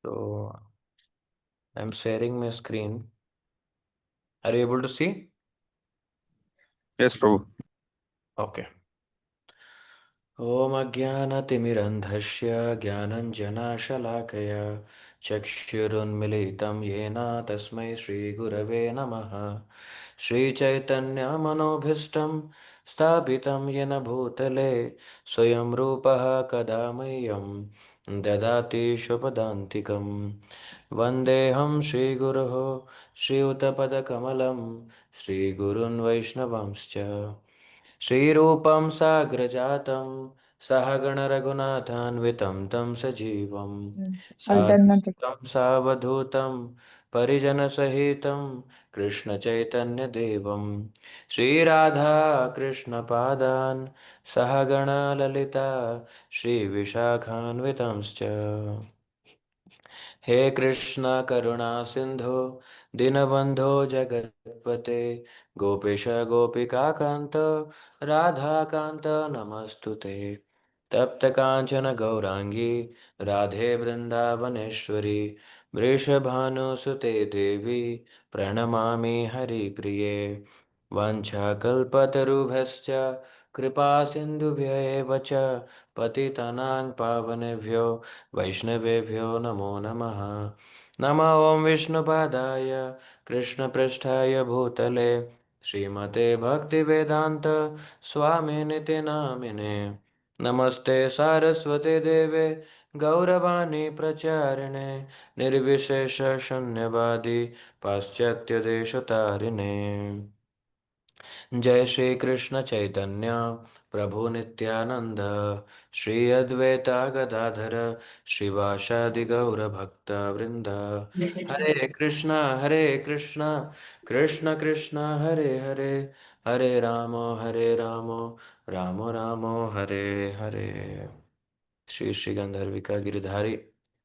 So I'm sharing my screen. Are you able to see? Yes, Prabhu. Okay. ॐ अज्ञानतिमिरन्धस्य ज्ञानञ्जनाशलाकया चक्षुरुन्मिलितं येन तस्मै श्रीगुरवे नमः। श्रीचैतन्यमनोभीष्टं स्थापितं येन भूतले स्वयं रूपः कदा मह्यं ददाति स्वपदान्तिकं। वन्देऽहं श्रीगुरोः श्रीयुतपदकमलं श्रीगुरून् वैष्णवांश्च श्रीरूपं साग्रजातं सहगणरघुनाथान्वितं तं सजीवं Alternate. साद्वैतं सावधूतं परिजनसहितं कृष्णचैतन्यदेवं श्रीराधा कृष्णपादान् सहगणललिता श्रीविशाखान्वितंश्च हे कृष्ण करुणा सिंधु दीनबंधो जगत्पते गोपेश गोपिका कांत राधा कांत नमस्तुते तप्त कांचन गौरांगी राधे वृंदावनेश्वरी वृषभानुसुते देवी प्रणमामि हरिप्रिये वाञ्छाकल्पतरुभ्यश्च कृपा सिन्धुभ्येव च पतितनां पावनेभ्यो वैष्णवेभ्यो नमो नमः। नमः ॐ विष्णुपादाय कृष्णपृष्ठाय भूतले श्रीमते भक्तिवेदान्त स्वामिनिति नामिने नमस्ते सारस्वते देवे गौरवाणी प्रचारिणे निर्विशेष शून्यवादी पाश्चात्यदेशतारिणे जय श्री कृष्ण चैतन्य प्रभु नित्यानंद श्री अद्वैता गदाधर श्रीवासादि गौर भक्त वृंद हरे कृष्णा कृष्ण कृष्ण हरे हरे हरे राम राम राम हरे हरे। श्री श्री गंधर्विका गिरिधारी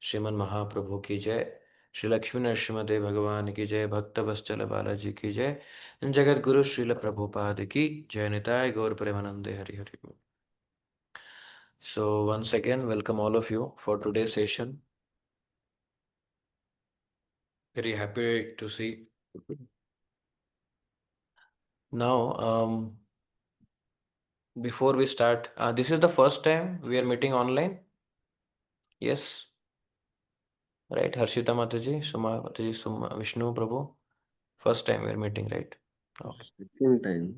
श्रीमन महाप्रभु की जय। श्री लक्ष्मी नरसिम्हदेव भगवान की जय। भक्त वत्सल बालाजी की जय। जगत गुरु श्रील प्रभुपाद की जय। निताय गौर प्रेमानंदे हरि हरि बोल। So once again, welcome all of you for today's session. Very happy to see. Now, before we start, this is the first time we are meeting online. Yes, right? Harshita Mataji, Suma Mataji, Suma Vishnu Prabhu. First time we are meeting, right? Okay. Second time.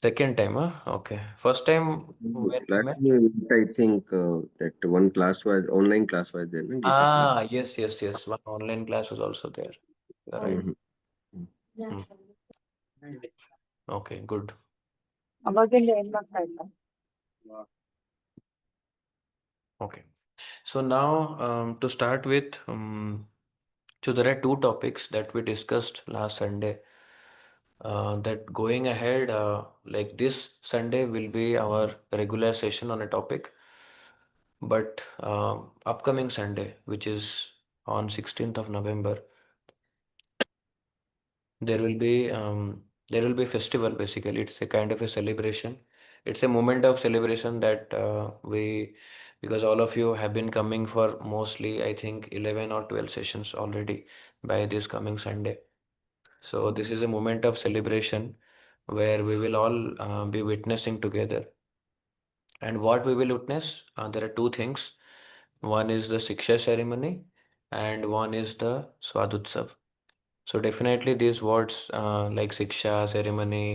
Second time, huh? Okay. First time when we Last met. time, I think that one class was online class was there, no? Gita class. Yes. One online class was also there. You're right. Mhm. Hmm. Okay, good. ಅವಾಗೆಲ್ಲ ಏನ್ ಮಾಡ್ತಾ ಇಲ್ಲ? Okay. So now, to start with, so there are two topics that we discussed last Sunday. That going ahead, like this Sunday will be our regular session on a topic, but upcoming Sunday, which is on 16th of November, there will be festival. Basically, it's a kind of a celebration. It's a moment of celebration that we, because all of you have been coming for mostly, I think, 11 or 12 sessions already by this coming Sunday. So this is a moment of celebration where we will all be witnessing together. And what we will witness, there are two things. One is the Shiksha ceremony, and one is the Swadutsav. So definitely these words like Shiksha ceremony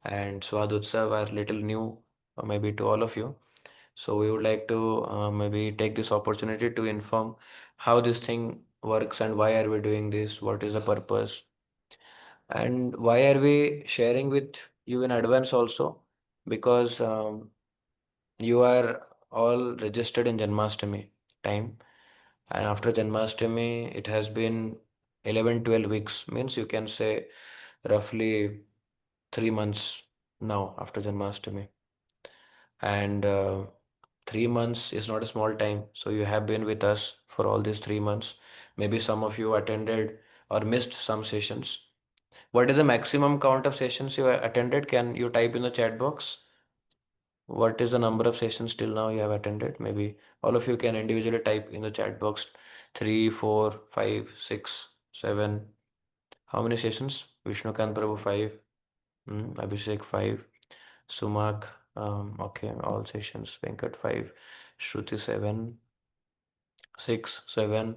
and Swadutsav are little new, maybe to all of you. So we would like to maybe take this opportunity to inform how this thing works and why are we doing this, what is the purpose, and why are we sharing with you in advance also, because you are all registered in Janmashtami time, and after Janmashtami it has been 11-12 weeks, means you can say roughly 3 months now after Janmashtami. And 3 months is not a small time. So you have been with us for all these 3 months. Maybe some of you attended or missed some sessions. What is the maximum count of sessions you attended? Can you type in the chat box? What is the number of sessions till now you have attended? Maybe all of you can individually type in the chat box 3, 4, 5, 6, 7. How many sessions? Vishnukant Prabhu 5, Abhishek 5, Sumak, okay, all sessions. Venkat 5, Shruti 7, 6, 7,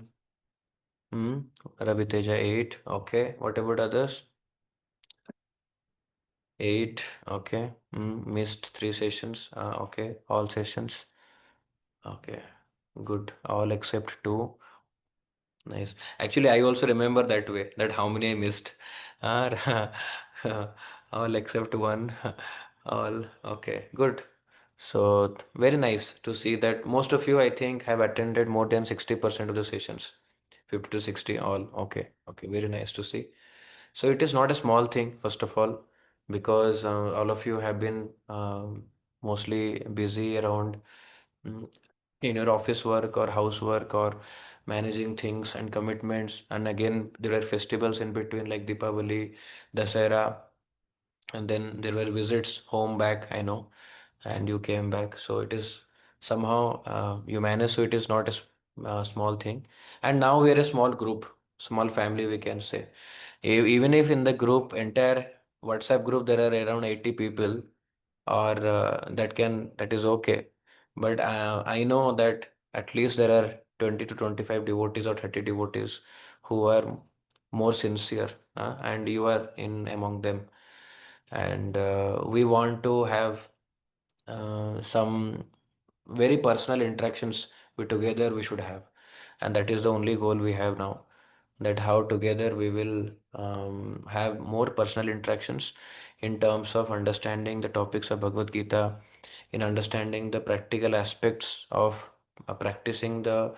Ravi Teja 8, okay. What about others? 8, okay. Missed 3 sessions, okay. All sessions, okay. Good. All except 2. Nice. Actually, I also remember that way, that how many I missed. Uh, all except 1. All okay. Good. So very nice to see that most of you, I think, have attended more than 60% of the sessions. 50 to 60 all. Okay. Okay. Very nice to see. So it is not a small thing, first of all, because all of you have been mostly busy around mm, in your office work or housework or managing things and commitments. And again, there are festivals in between like Deepavali, Dasara, and then there were visits home back, I know, and you came back. So it is somehow you manage. So it is not a small thing. And now we are a small group, small family, we can say. Even if in the group, entire WhatsApp group, there are around 80 people, or that is okay. But I know that at least there are 20 to 25 devotees or 30 devotees who are more sincere, and you are in among them. And we want to have some very personal interactions we together we should have, and that is the only goal we have now, that how together we will have more personal interactions in terms of understanding the topics of Bhagavad Gita, in understanding the practical aspects of practicing the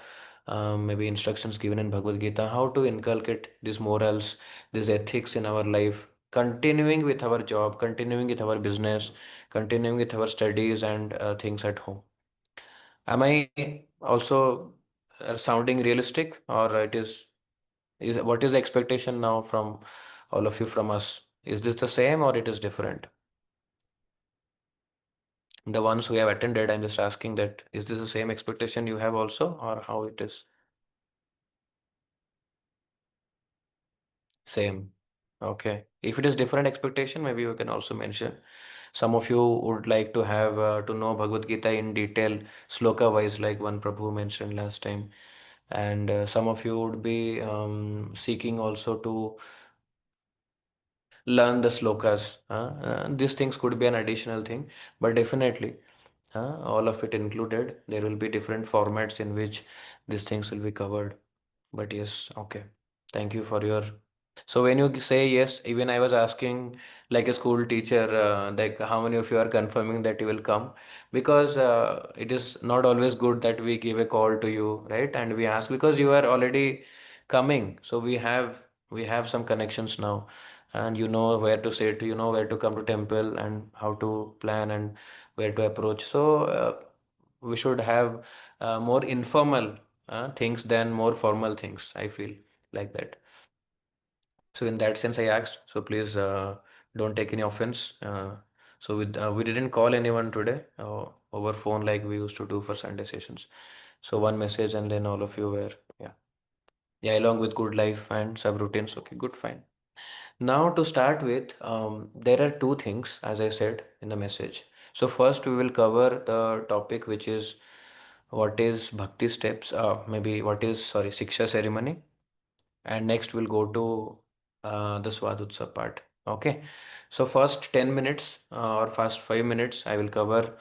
maybe instructions given in Bhagavad Gita, how to inculcate these morals, these ethics in our life, continuing with our job, continuing with our business, continuing with our studies and things at home. Am I also sounding realistic, or is what is the expectation now from all of you from us? Is this the same or it is different? The ones who have attended, I'm just asking that is this the same expectation you have also, or how it is? Same. Okay. If it is different expectation, maybe you can also mention. Some of you would like to have to know Bhagavad Gita in detail, sloka wise, like one Prabhu mentioned last time. And some of you would be seeking also to learn the slokas. These things could be an additional thing, but definitely, all of it included, there will be different formats in which these things will be covered. But yes, okay. Thank you for your. So when you say yes, even I was asking like a school teacher, like how many of you are confirming that you will come? Because it is not always good that we give a call to you, right? And we ask because you are already coming. So we have some connections now, and you know where to say to, you know where to come to temple and how to plan and where to approach. So we should have more informal things than more formal things. I feel like that. So in that sense, I asked. So please don't take any offense. We didn't call anyone today over phone like we used to do for Sunday sessions. So one message and then all of you were, yeah, yeah, along with good life and subroutines. Okay, good, fine. Now to start with, there are two things as I said in the message. So first we will cover the topic which is what is Bhakti steps, maybe what is, sorry, Shiksha ceremony, and next we'll go to the Swadutsav part. Okay, so first 10 minutes or first 5 minutes I will cover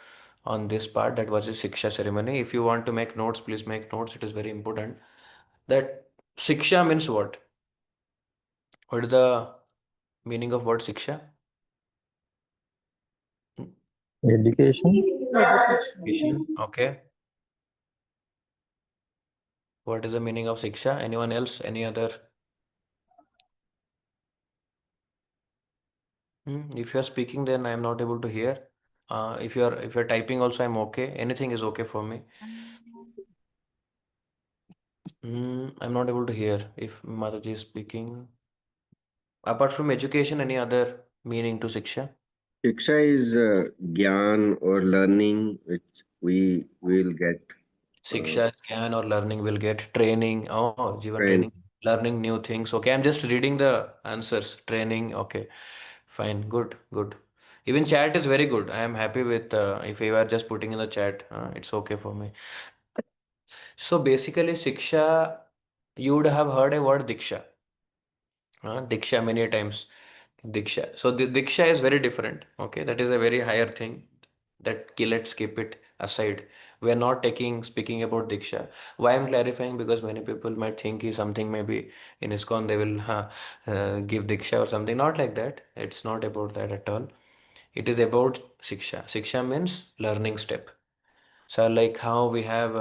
on this part, that was the Shiksha ceremony. If you want to make notes, please make notes. It is very important. That Shiksha means what? What is the meaning of word Shiksha? Education. Education. Education. Okay. What is the meaning of Shiksha? Anyone else? Any other? If you are speaking, then I am not able to hear. If you're typing also, I'm okay. Anything is okay for me. I'm not able to hear if Mataji is speaking. Apart from education, any other meaning to Shiksha? Shiksha is gyan or learning which we will get Shiksha can or learning will get training. Oh, Jivan training, trained. learning new things. Okay, I'm just reading the answers. Training. Okay, fine. Good, good. Even chat is very good. I am happy with if you are just putting in the chat. It's okay for me. So basically, Shiksha, you would have heard a word Diksha. Diksha many times. Diksha. So the Diksha is very different. Okay, that is a very higher thing. Let's keep it aside. We are not taking speaking about Diksha. Why I'm clarifying, because many people might think is something maybe in ISKCON they will give Diksha or something. Not like that. It's not about that at all. It is about Shiksha. Shiksha means learning step. So like how we have,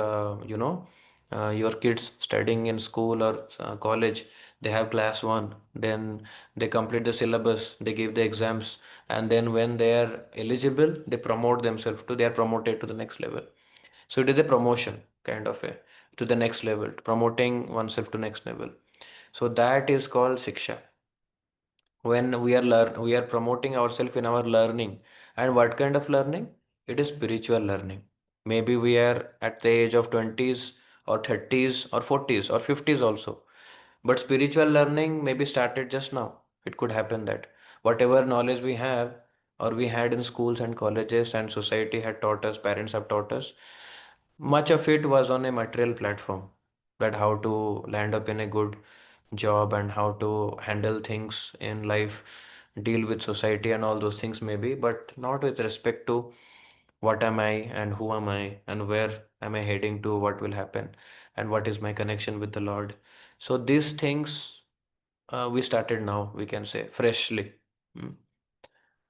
your kids studying in school or college, they have class one, then they complete the syllabus, they give the exams, and then when they are eligible, they promote themselves to, they are promoted to the next level. So it is a promotion kind of a to the next level, promoting oneself to next level. So that is called Shiksha. When we are promoting ourselves in our learning. And what kind of learning? It is spiritual learning. Maybe we are at the age of 20s or 30s or 40s or 50s also, but spiritual learning maybe started just now. It could happen that whatever knowledge we have or we had in schools and colleges and society had taught us, parents have taught us, much of it was on a material platform, that how to land up in a good job and how to handle things in life, deal with society and all those things maybe, but not with respect to what am I and who am I and where am I heading to, what will happen and what is my connection with the Lord. So these things we started now, we can say freshly. Hmm.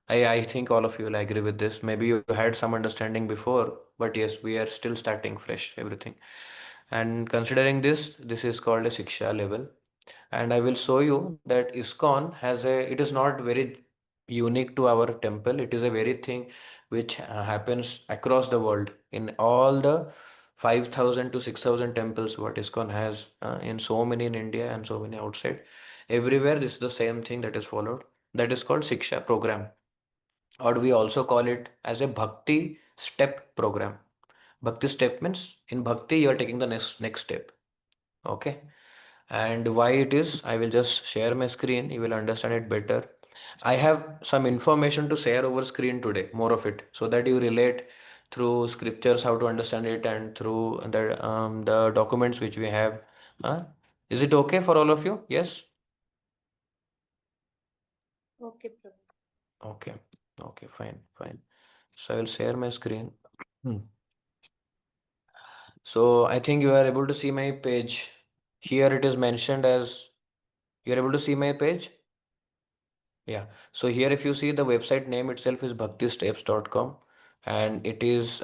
I think all of you will agree with this. Maybe you had some understanding before, but yes, we are still starting fresh, everything. And considering this, this is called a Shiksha level. And I will show you that ISKCON has a, it is not very unique to our temple. It is a very thing which happens across the world in all the 5,000 to 6,000 temples what ISKCON has in so many in India and so many outside. Everywhere, this is the same thing that is followed. That is called Shiksha program, or we also call it as a Bhakti step program. Bhakti step means in Bhakti you are taking the next step. Okay. And why it is, I will just share my screen, you will understand it better. I have some information to share over screen today, more of it, so that you relate through scriptures how to understand it and through the documents which we have. Is it okay for all of you? Yes. Okay, Prabhu. Okay. Okay, fine, fine. So I will share my screen. Hmm. So I think you are able to see my page. Here it is mentioned as, you are able to see my page? Yeah. So here if you see, the website name itself is bhaktisteps.com, and it is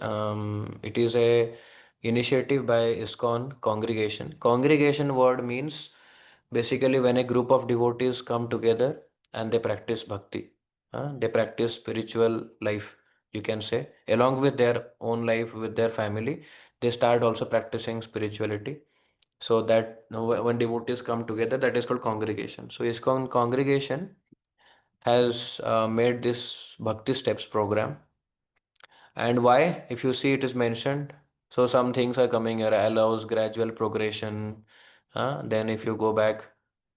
a initiative by ISKCON congregation. Congregation word means basically when a group of devotees come together and they practice bhakti. They practice spiritual life, you can say, along with their own life with their family. They start also practicing spirituality. So that when devotees come together, that is called congregation. So ISKCON congregation has made this Bhakti Steps program. And why? If you see, it is mentioned. So some things are coming here, allows gradual progression. Then if you go back,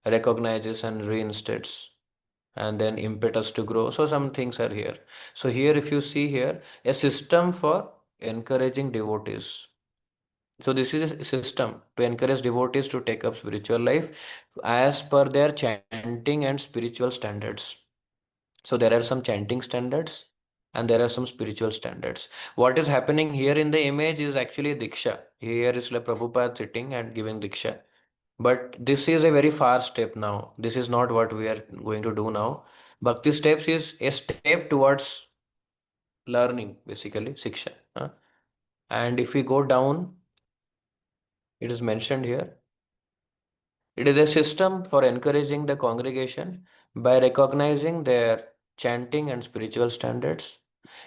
recognizes and reinstates, and then impetus to grow. So some things are here. So here, if you see here, a system for encouraging devotees. So this is a system to encourage devotees to take up spiritual life as per their chanting and spiritual standards. So there are some chanting standards and there are some spiritual standards. What is happening here in the image is actually Diksha. Here is like Prabhupada sitting and giving Diksha. But this is a very far step now. This is not what we are going to do now. Bhakti steps is a step towards learning, basically, Shiksha. And if we go down, it is mentioned here. It is a system for encouraging the congregation by recognizing their chanting and spiritual standards.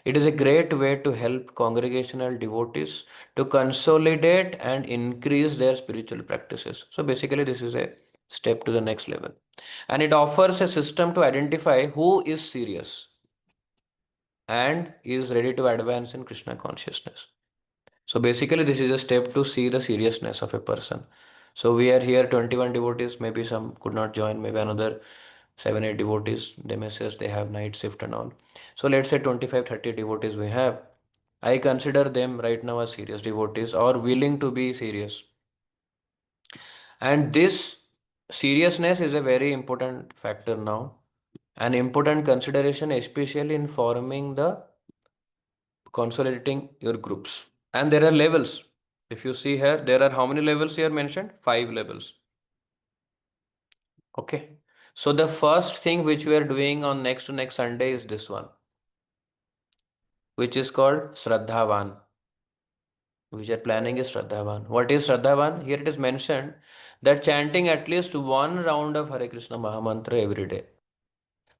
It is a great way to help congregational devotees to consolidate and increase their spiritual practices. So basically, this is a step to the next level. And it offers a system to identify who is serious. and is ready to advance in Krishna consciousness. So basically, this is a step to see the seriousness of a person. So we are here 21 devotees, maybe some could not join, maybe another 7, 8 devotees, they may say they have night shift and all. So let's say 25, 30 devotees we have. I consider them right now as serious devotees or willing to be serious. And this seriousness is a very important factor now, an important consideration, especially in forming the consolidating your groups. And there are levels. If you see here, there are how many levels here mentioned? 5 levels. Okay. So the first thing which we are doing on next to next Sunday is this one, which is called Shraddhavan. Which are planning is Shraddhavan. What is Shraddhavan? Here it is mentioned that chanting at least one round of Hare Krishna Mahamantra every day.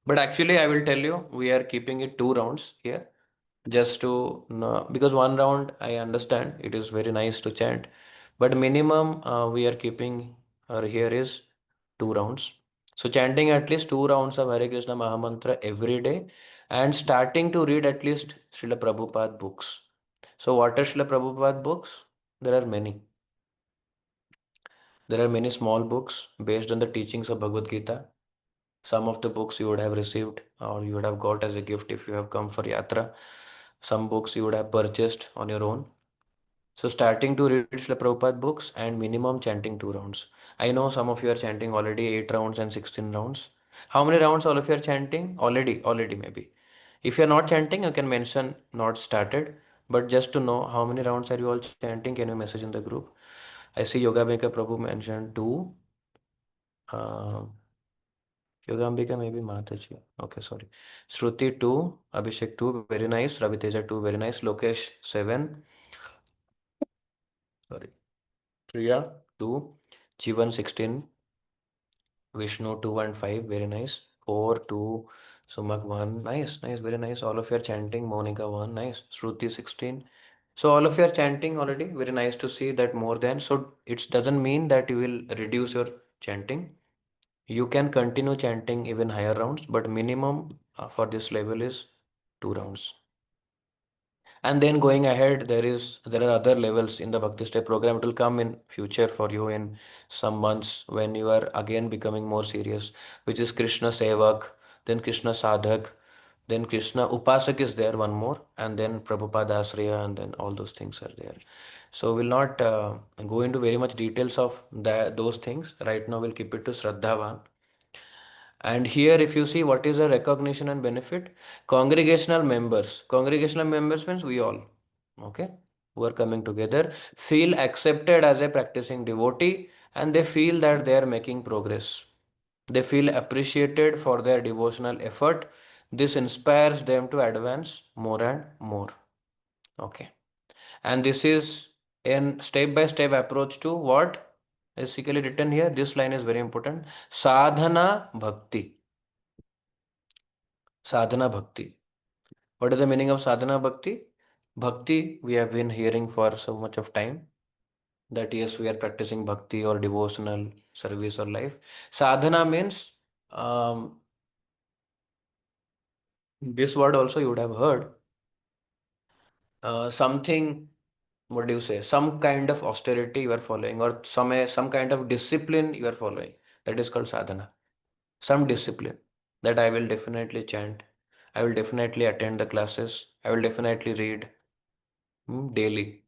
But actually, I will tell you, we are keeping it 2 rounds here. Just to know, because 1 round I understand it is very nice to chant, but minimum we are keeping here is 2 rounds. So chanting at least 2 rounds of Hare Krishna Mahamantra every day and starting to read at least Srila Prabhupada books. So what are Srila Prabhupada books? There are many. There are many small books based on the teachings of Bhagavad Gita. Some of the books you would have received or you would have got as a gift if you have come for yatra. Some books you would have purchased on your own. So starting to read Srila Prabhupada books and minimum chanting 2 rounds. I know some of you are chanting already 8 rounds and 16 rounds. How many rounds all of you are chanting? Already maybe. If you are not chanting, you can mention not started. But just to know how many rounds are you all chanting, can you message in the group? I see Yoga Maker Prabhu mentioned 2. Uh, Yogambika maybe Mataji. Okay, sorry. Shruti 2, Abhishek 2, very nice. Ravi Teja 2, very nice. Lokesh 7. Sorry. Priya 2. Jivan 16. Vishnu 2 and 5, very nice. 4, 2. Sumak 1, nice, very nice. All of you are chanting. Monica 1, nice. Shruti 16. So all of you are chanting already. Very nice to see that more than. So it doesn't mean that you will reduce your chanting. You can continue chanting even higher rounds, but minimum for this level is 2 rounds. And then going ahead, there are other levels in the Bhakti Step program. It will come in future for you in some months when you are again becoming more serious, which is Krishna Sevak, then Krishna Sadhak, then Krishna Upasak is there, one more, and then Prabhupada Asriya, and then all those things are there. So we'll not go into very much details of those things. Right now we'll keep it to Shraddhavan. And here, if you see what is the recognition and benefit, congregational members means we all, okay, who are coming together, feel accepted as a practicing devotee and they feel that they are making progress. They feel appreciated for their devotional effort. This inspires them to advance more and more. Okay. And this is a step-by-step approach to what? Basically written here, this line is very important. Sadhana Bhakti. Sadhana Bhakti. What is the meaning of sadhana bhakti? Bhakti, we have been hearing for so much of time that yes, we are practicing bhakti or devotional service or life. Sadhana means this word also you would have heard. Something, what do you say? Some kind of austerity you are following or some kind of discipline you are following. That is called sadhana. Some discipline that I will definitely chant. I will definitely attend the classes. I will definitely read daily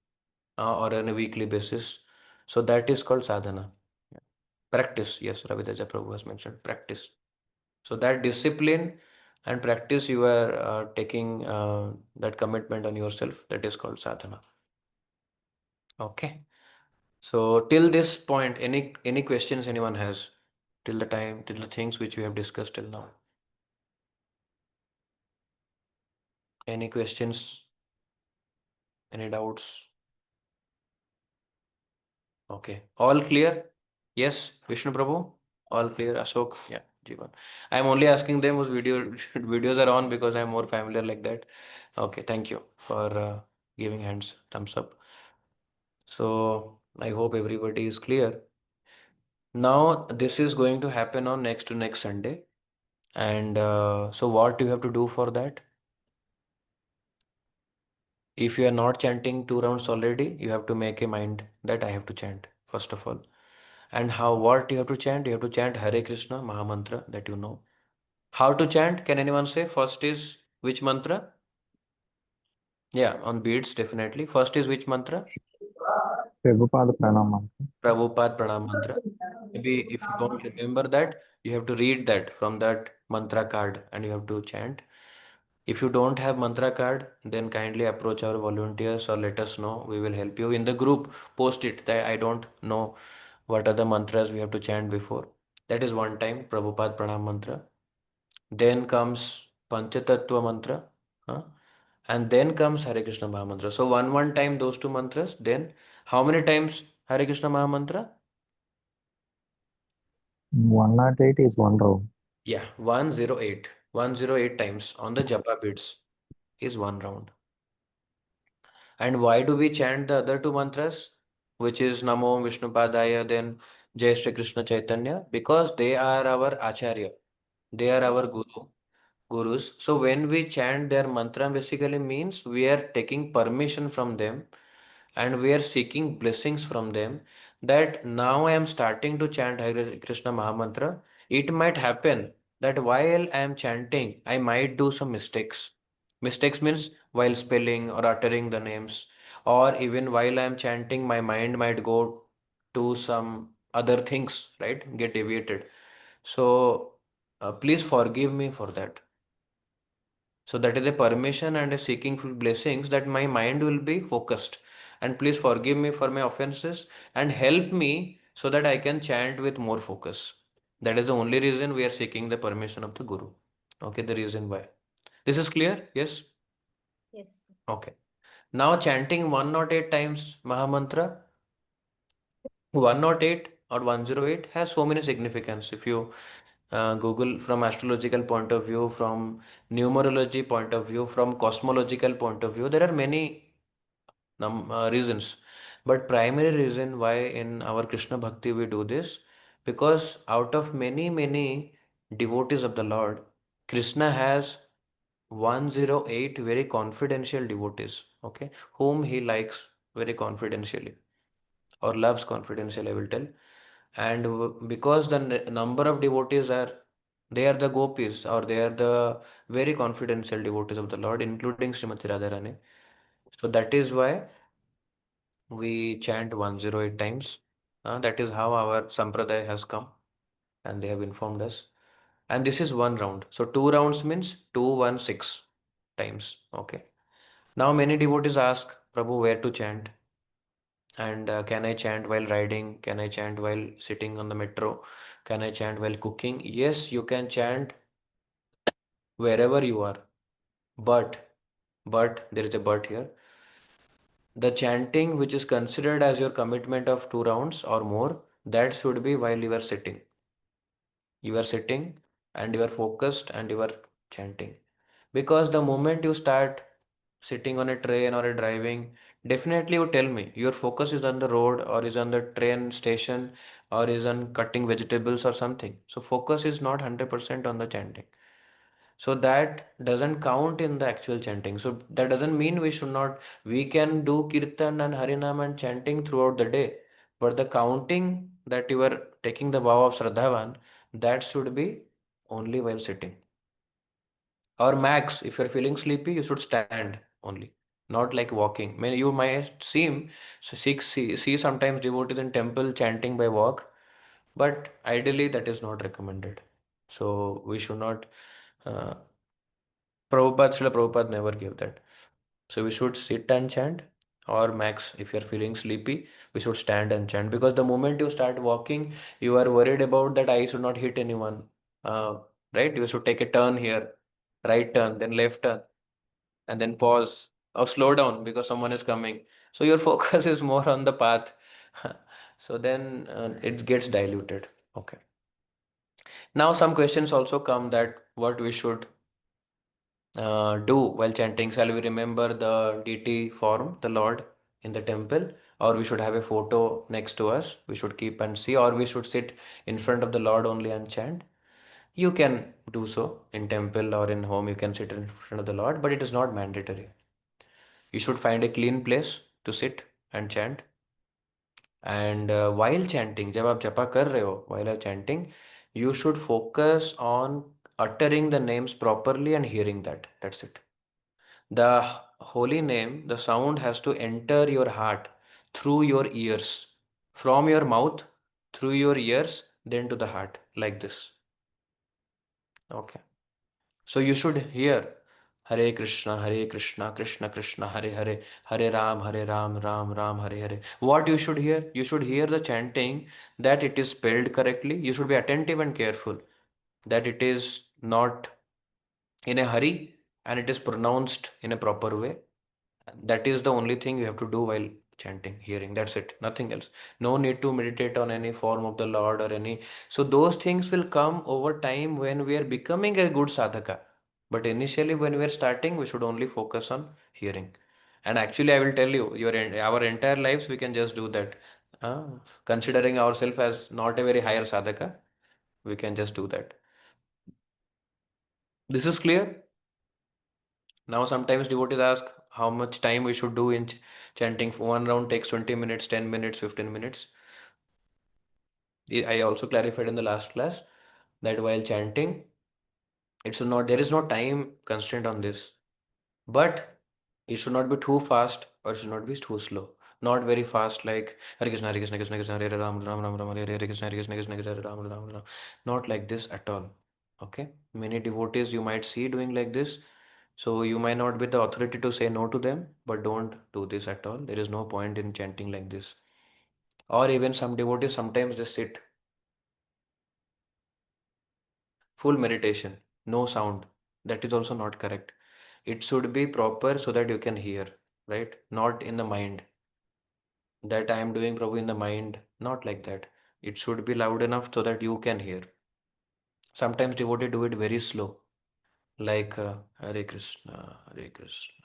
or on a weekly basis. So that is called sadhana. Yeah. Practice, yes, Ravidaja Prabhu has mentioned practice. So that discipline and practice you are taking that commitment on yourself, that is called sadhana. Okay. So till this point, any questions anyone has till the things which we have discussed till now? Any questions? Any doubts? Okay. All clear? Yes, Vishnu Prabhu? All clear, Ashok? Yeah, Jeevan. I'm only asking them whose videos are on because I'm more familiar like that. Okay, thank you for giving hands, thumbs up. So I hope everybody is clear. Now this is going to happen on next to next Sunday. And so what do you have to do for that? If you are not chanting 2 rounds already, you have to make a mind that I have to chant, first of all. And how, what you have to chant? You have to chant Hare Krishna Mahamantra that you know. How to chant? Can anyone say? First is which mantra? Yeah, on beats, definitely. First is which mantra? Prabhupada Pranam. Prabhupada Pranam mantra. Maybe if you don't remember that, you have to read that from that mantra card and you have to chant. If you don't have mantra card, then kindly approach our volunteers or let us know. We will help you. In the group, post it that I don't know what are the mantras we have to chant before. That is one time, Prabhupada Pranam mantra. Then comes Panchatattva mantra. Huh? And then comes Hare Krishna Mahamantra. So one time those two mantras. Then how many times Hare Krishna Mahamantra? 108 is one row. Yeah, 108. 108 times on the japa beads is 1 round. And why do we chant the other two mantras, which is Namo Vishnupadaya, then Jai Shri Krishna Chaitanya? Because they are our Acharya, they are our gurus. So when we chant their mantra, basically means we are taking permission from them and we are seeking blessings from them. That now I am starting to chant Hare Krishna Mahamantra. It might happen that while I am chanting, I might do some mistakes. Mistakes means while spelling or uttering the names, or even while I am chanting, my mind might go to some other things, right? Get deviated. So please forgive me for that. So that is a permission and a seeking for blessings that my mind will be focused. And please forgive me for my offenses and help me so that I can chant with more focus. That is the only reason we are seeking the permission of the Guru. Okay, the reason why. This is clear? Yes? Yes. Okay. Now chanting 108 times Mahamantra, 108 or 108 has so many significance. If you Google from astrological point of view, from numerology point of view, from cosmological point of view, there are many reasons. But primary reason why in our Krishna Bhakti we do this, because out of many devotees of the Lord, Krishna has 108 very confidential devotees, okay, whom he likes very confidentially or loves confidentially, I will tell. And because the number of devotees are, they are the gopis or they are the very confidential devotees of the Lord, including Srimati Radharani. So that is why we chant 108 times. That is how our sampradaya has come and they have informed us. And this is 1 round. So 2 rounds means 216 times. Okay. Now many devotees ask, Prabhu, where to chant? And can I chant while riding? Can I chant while sitting on the metro? Can I chant while cooking? Yes, you can chant wherever you are. But there is a but here. The chanting which is considered as your commitment of 2 rounds or more, that should be while you are sitting. You are sitting and you are focused and you are chanting. Because the moment you start sitting on a train or a driving, definitely you tell me your focus is on the road or is on the train station or is on cutting vegetables or something. So focus is not 100% on the chanting. So that doesn't count in the actual chanting. So that doesn't mean we should not, we can do kirtan and harinam and chanting throughout the day. But the counting that you are taking the vow of Shraddhavan, that should be only while sitting. Or max, if you're feeling sleepy, you should stand only, not like walking. I mean, you might seem so see sometimes devotees in temple chanting by walk, but ideally that is not recommended. So we should not. Uh, Srila Prabhupada never gave that. So we should sit and chant, or max, if you're feeling sleepy, we should stand and chant. Because the moment you start walking, you are worried about that I should not hit anyone. Right? You should take a turn here, right turn, then left turn, and then pause or slow down because someone is coming. So your focus is more on the path. So then it gets diluted. Okay. Now some questions also come that what we should do while chanting? Shall we remember the deity form, the Lord in the temple, or we should have a photo next to us? We should keep and see, or we should sit in front of the Lord only and chant. You can do so in temple or in home. You can sit in front of the Lord, but it is not mandatory. You should find a clean place to sit and chant. And while chanting, जब आप जपा कर रहे हो, while you're chanting, you should focus on uttering the names properly and hearing that. That's it. The holy name, the sound has to enter your heart through your ears, from your mouth, through your ears, then to the heart, like this. Okay. So you should hear Hare Krishna, Hare Krishna, Krishna Krishna, Hare Hare, Hare Ram, Ram Ram, Hare Hare. What you should hear? You should hear the chanting, that it is spelled correctly. You should be attentive and careful that it is not in a hurry and it is pronounced in a proper way. That is the only thing you have to do while chanting, hearing. That's it, nothing else. No need to meditate on any form of the Lord or any. So those things will come over time when we are becoming a good sadhaka. But initially, when we are starting, we should only focus on hearing. And actually, I will tell you, our entire lives, we can just do that. Uh, Considering ourselves as not a very higher sadhaka, we can just do that. This is clear? Now, sometimes devotees ask how much time we should do in chanting. One round takes 20 minutes, 10 minutes, 15 minutes. I also clarified in the last class that while chanting, there is no time constraint on this. But it should not be too fast or it should not be too slow. Not very fast like Hare Krishna, Hare Krishna, Krishna Krishna, Hare Hare, Ram Ram, Ram Ram, Hare Hare, Krishna, Hare Krishna, Krishna Krishna, Hare Ram Ram, Ram. Not like this at all. Okay? Many devotees you might see doing like this. So you might not be the authority to say no to them, but don't do this at all. There is no point in chanting like this. Or even some devotees sometimes they sit full meditation, no sound. That is also not correct. It should be proper so that you can hear, right? Not in the mind. That I am doing Prabhu in the mind, not like that. It should be loud enough so that you can hear. Sometimes devotees do it very slow, like Hare Krishna, Hare Krishna,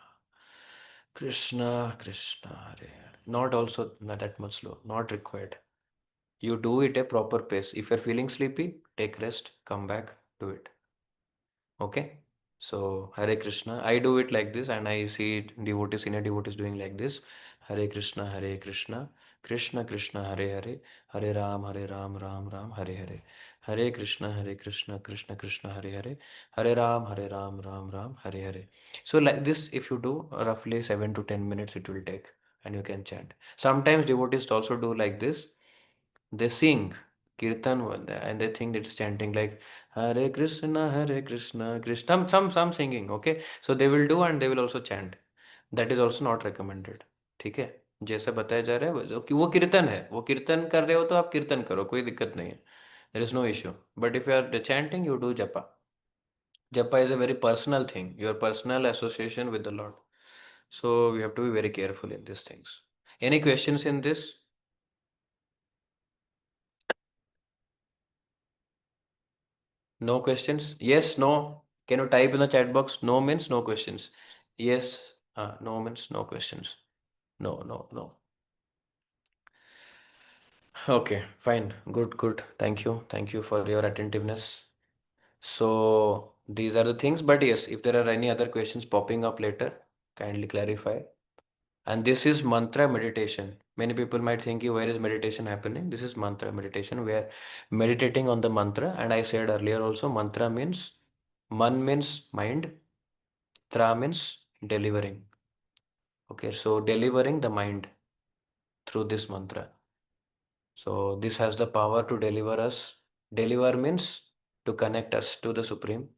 Krishna Krishna, Hare Hare. Not also not that much slow, not required. You do it a proper pace. If you're feeling sleepy, take rest, come back, do it. Okay? So Hare Krishna. I do it like this, and I see devotees, senior devotees doing like this. Hare Krishna, Hare Krishna, Krishna Krishna, Hare Hare, Hare Ram, Ram Ram, Hare Hare. Hare Krishna, Hare Krishna, Krishna Krishna, Hare Hare, Hare Ram, Ram Ram, Hare Hare. So like this, if you do roughly 7 to 10 minutes, it will take, and you can chant. Sometimes devotees also do like this. They sing kirtan and they think it's chanting like Hare Krishna, Hare Krishna, Krishna. Some singing, okay? So they will do and they will also chant. That is also not recommended. ठीक है, जैसा बताया जा रहा है कि वो कीर्तन है, वो कीर्तन कर रहे हो तो आप कीर्तन करो, कोई दिक्कत नहीं है. There is no issue. But if you are chanting, you do japa. Japa is a very personal thing, your personal association with the Lord. So we have to be very careful in these things. Any questions in this? No questions? Yes, no. Can you type in the chat box? No means no questions. Yes, no means no questions. No, no, no. Okay, fine. Good, good. Thank you. Thank you for your attentiveness. So these are the things. But yes, if there are any other questions popping up later, kindly clarify. And this is mantra meditation. Many people might think, where is meditation happening? This is mantra meditation. We are meditating on the mantra. And I said earlier also, mantra means, man means mind, tra means delivering. Okay, so delivering the mind through this mantra. So this has the power to deliver us. Deliver means to connect us to the Supreme,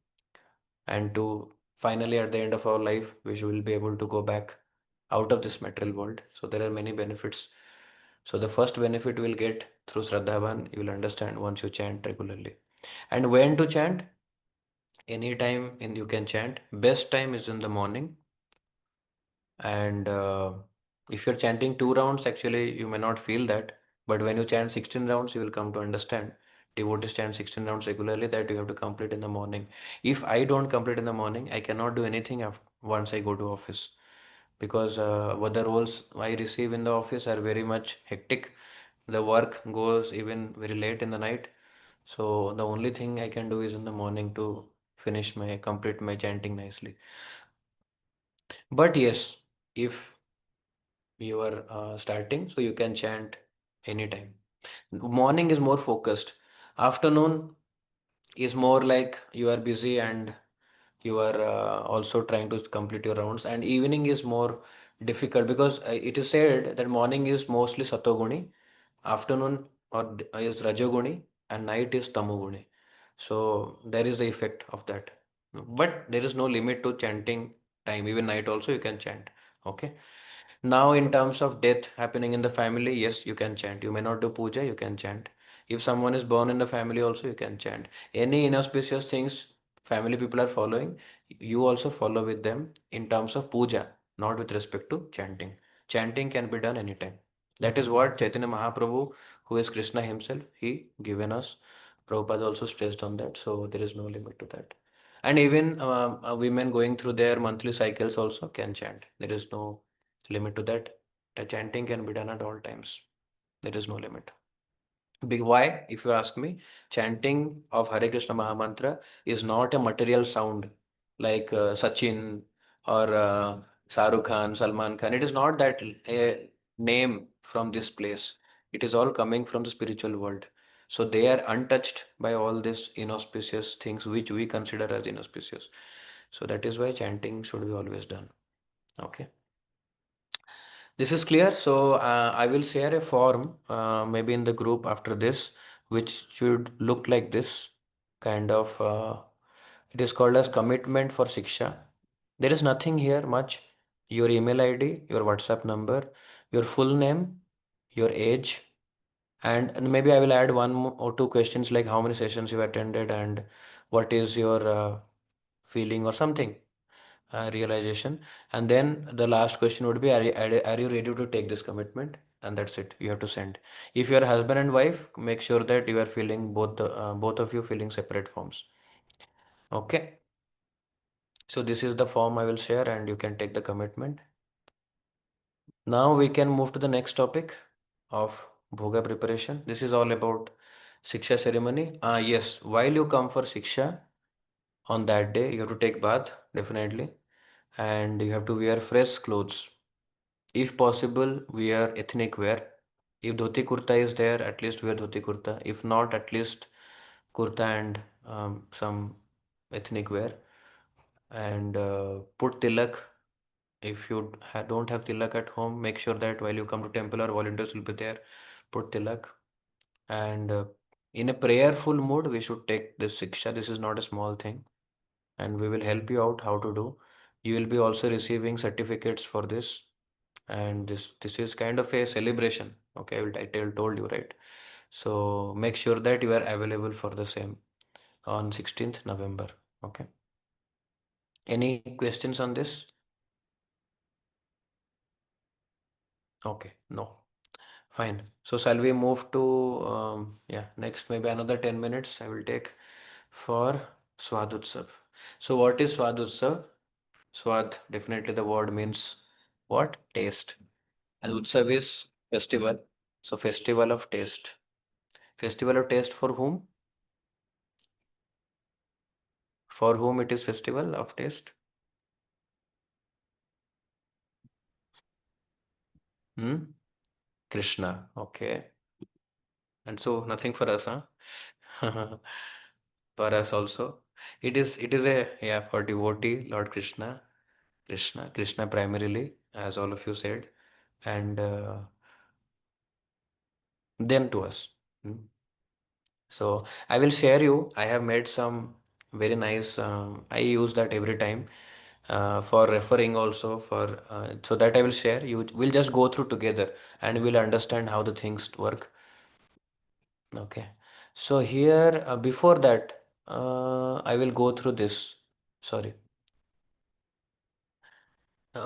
and to finally at the end of our life, we will be able to go back out of this material world. So there are many benefits. So the first benefit we'll get through Shraddhavan, you will understand once you chant regularly. And when to chant? Anytime you can chant. Best time is in the morning. And if you're chanting 2 rounds, actually you may not feel that. But when you chant 16 rounds, you will come to understand. Devotees chant 16 rounds regularly, that you have to complete in the morning. If I don't complete in the morning, I cannot do anything once I go to office, because what the roles I receive in the office are very much hectic. The work goes even very late in the night. So the only thing I can do is in the morning to complete my chanting nicely. But yes, if you are starting, so you can chant anytime. Morning is more focused. Afternoon is more like you are busy and you are also trying to complete your rounds, and evening is more difficult because it is said that morning is mostly satoguni, afternoon is rajoguni, and night is tamoguni. So there is the effect of that, but there is no limit to chanting time. Even night also you can chant. Okay. Now, in terms of death happening in the family, yes, you can chant. You may not do puja, you can chant. If someone is born in the family, also you can chant. Any inauspicious things family people are following, you also follow with them in terms of puja, not with respect to chanting. Chanting can be done anytime. That is what Chaitanya Mahaprabhu, who is Krishna himself, he given us. Prabhupada also stressed on that, so there is no limit to that. And even women going through their monthly cycles also can chant. There is no limit to that. The chanting can be done at all times. There is no limit. Why? If you ask me, chanting of Hare Krishna Mahamantra is not a material sound like Sachin or Shahrukh Khan, Salman Khan. It is not that a name from this place. It is all coming from the spiritual world. So they are untouched by all these inauspicious things which we consider as inauspicious. So that is why chanting should be always done. Okay. This is clear. So I will share a form maybe in the group after this, which should look like this kind of. It is called as commitment for Shiksha. There is nothing here much. Your email ID, your WhatsApp number, your full name, your age, and maybe I will add or two questions like how many sessions you attended and what is your feeling or something, realization. And then the last question would be, are you ready to take this commitment? And that's it. You have to send. If you are husband and wife, make sure that you are filling both of you filling separate forms. Okay. So this is the form I will share, and you can take the commitment. Now we can move to the next topic of Bhoga preparation. This is all about Shiksha ceremony. Yes, while you come for Shiksha on that day, you have to take bath, definitely, and you have to wear fresh clothes. If possible, wear ethnic wear. If dhoti kurta is there, at least wear dhoti kurta. If not, at least kurta and some ethnic wear. And put tilak. If you don't have tilak at home, make sure that while you come to temple or volunteers will be there, put tilak. And in a prayerful mood, we should take this Shiksha. This is not a small thing. And we will help you out how to do. You will be also receiving certificates for this, and this is kind of a celebration. Okay, I told you, right? So make sure that you are available for the same on 16th November. Okay, any questions on this? Okay, no, fine. So shall we move to yeah, next maybe another 10 minutes I will take for Swadutsav. So what is Swadutsav? Swad, definitely the word means what? Taste. And Utsav is festival. So festival of taste. Festival of taste for whom? For whom it is festival of taste? Hmm? Krishna. Okay. And so nothing for us, huh? For us also. It is a, yeah, for devotee, Lord Krishna. Krishna primarily, as all of you said. And then to us. Hmm. So I will share you. I have made some very nice. I use that every time for referring also for. So that I will share. You will just go through together, and we'll understand how the things work. Okay. So here, before that, I will go through this. Sorry.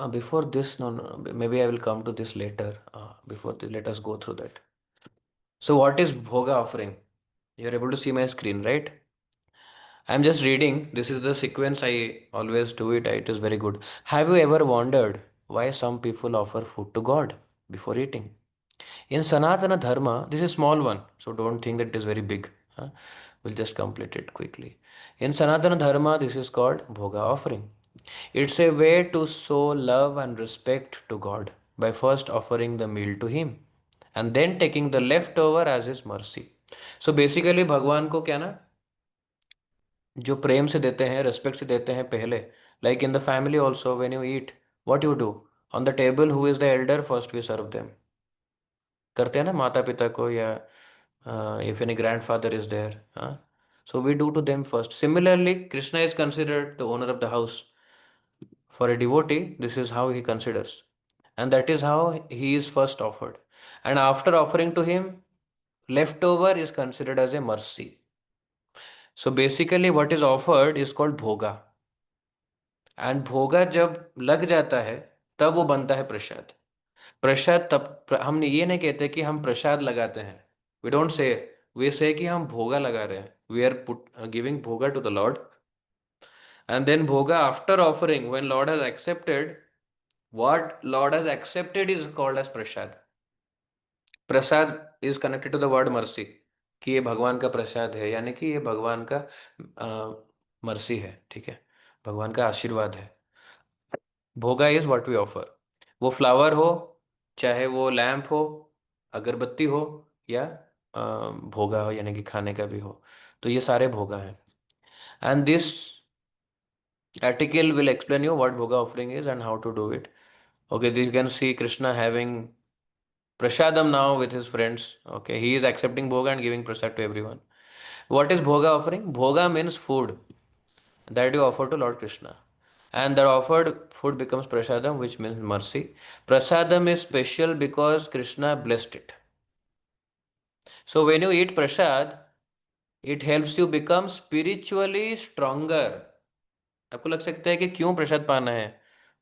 Before this, no, no, no, maybe I will come to this later. Before this, let us go through that. So what is Bhoga offering? You're able to see my screen, right? I'm just reading. This is the sequence. I always do it. It is very good. Have you ever wondered why some people offer food to God before eating? In Sanatana Dharma, this is small one, so don't think that it is very big. We'll just complete it quickly. In Sanatana Dharma, this is called Bhoga offering. It's a way to show love and respect to God by first offering the meal to Him and then taking the leftover as His mercy. So basically भगवान को क्या ना जो प्रेम से देते हैं respect से देते हैं पहले like in the family also when you eat what you do on the table who is the elder first we serve them करते हैं ना माता पिता को या if any grand father is there so we do to them first similarly Krishna is considered the owner of the house for a devotee this is how he considers and that is how he is first offered and after offering to him leftover is considered as a mercy. So basically what is offered is called bhoga and भोगा जब लग जाता है तब वो बनता है प्रसाद. प्रसाद तब हम ये नहीं कहते कि हम प्रसाद लगाते हैं. वी डोंट से वी से कि हम भोगा लगा रहे हैं. We are put giving bhoga to the Lord and then bhoga after offering when Lord has accepted what Lord has accepted is called as prasad. Prasad is connected to the word mercy कि ये भगवान का प्रसाद है यानी कि ये भगवान का मर्सी है. ठीक है, भगवान का आशीर्वाद है. भोगा इज व्हाट वी ऑफर. वो फ्लावर हो चाहे वो लैम्प हो अगरबत्ती हो या भोगा हो यानी कि खाने का भी हो तो ये सारे भोगा हैं. And this article will explain you what bhoga offering is and how to do it. Okay, you can see Krishna having prasadam now with his friends. Okay, he is accepting bhoga and giving prasad to everyone. What is bhoga offering? Bhoga means food that you offer to Lord Krishna. And the offered food becomes prasadam, which means mercy. Prasadam is special because Krishna blessed it. So when you eat prasad, it helps you become spiritually stronger. आपको लग सकता है कि क्यों प्रसाद पाना है,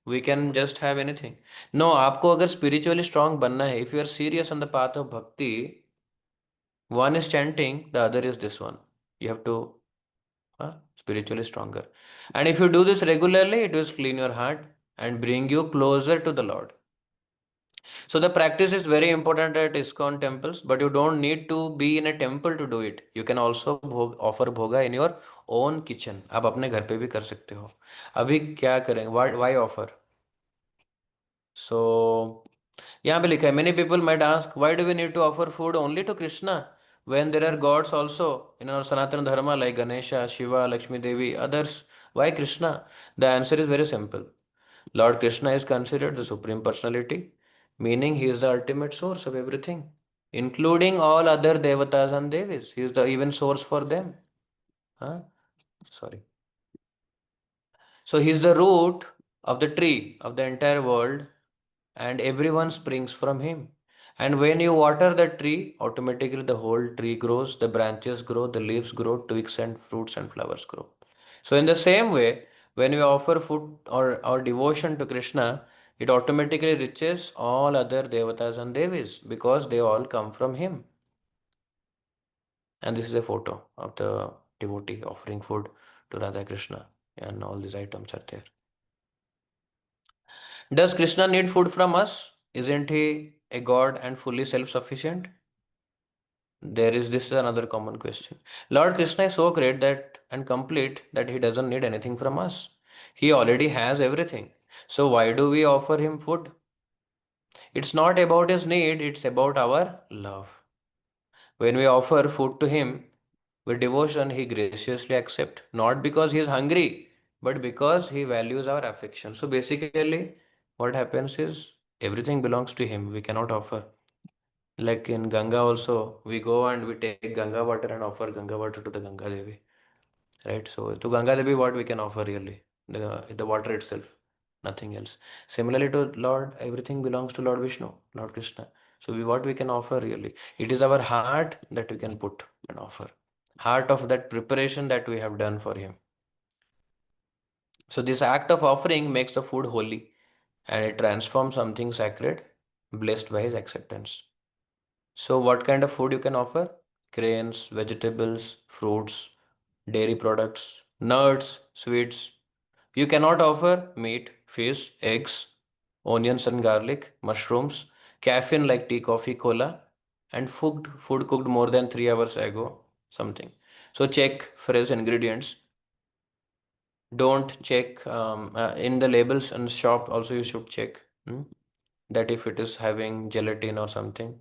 we can just have anything. No, आपको अगर स्पिरिचुअली स्ट्रांग बनना है, if you are serious on the path of bhakti, one is chanting, the other is this one. You have to spiritually stronger. And if you do this regularly, it will clean your heart and bring you closer to the Lord. So the practice is very important at ISKCON temples, but you don't need to be in a temple to do it. You can also offer bhoga in your own kitchen. आप अपने घर पे भी कर सकते हो. अभी क्या करें? Why offer? So यहाँ पे लिखा है many people might ask why do we need to offer food only to Krishna when there are gods also in our Sanatana Dharma like Ganesha, Shiva, Lakshmi Devi, others. Why Krishna? The answer is very simple. Lord Krishna is considered the Supreme Personality, meaning he is the ultimate source of everything, including all other devatas and devis. He is the even source for them. Huh? Sorry. So he is the root of the tree of the entire world and everyone springs from him. And when you water the tree, automatically the whole tree grows, the branches grow, the leaves grow, twigs and fruits and flowers grow. So in the same way, when we offer food or devotion to Krishna, it automatically reaches all other devatas and devis because they all come from him. And this is a photo of the devotee offering food to Radha Krishna, and all these items are there. Does Krishna need food from us? Isn't he a god and fully self-sufficient? This is another common question. Lord Krishna is so great that and complete that he doesn't need anything from us. He already has everything. So why do we offer him food? It's not about his need, it's about our love. When we offer food to him with devotion, he graciously accepts, not because he is hungry, but because he values our affection. So basically, what happens is everything belongs to him. We cannot offer. Like in Ganga also, we go and we take Ganga water and offer Ganga water to the Ganga Devi. Right? So to Ganga Devi, what we can offer really? The water itself, nothing else. Similarly to Lord, everything belongs to Lord Vishnu, Lord Krishna. So what we can offer really? It is our heart that we can put and offer. Heart of that preparation that we have done for him. So this act of offering makes the food holy and it transforms something sacred, blessed by his acceptance. So what kind of food you can offer? Grains, vegetables, fruits, dairy products, nuts, sweets. You cannot offer meat, fish, eggs, onions and garlic, mushrooms, caffeine like tea, coffee, cola, and food cooked more than 3 hours ago, something. So check fresh ingredients. Don't check in the labels and shop also you should check that if it is having gelatin or something.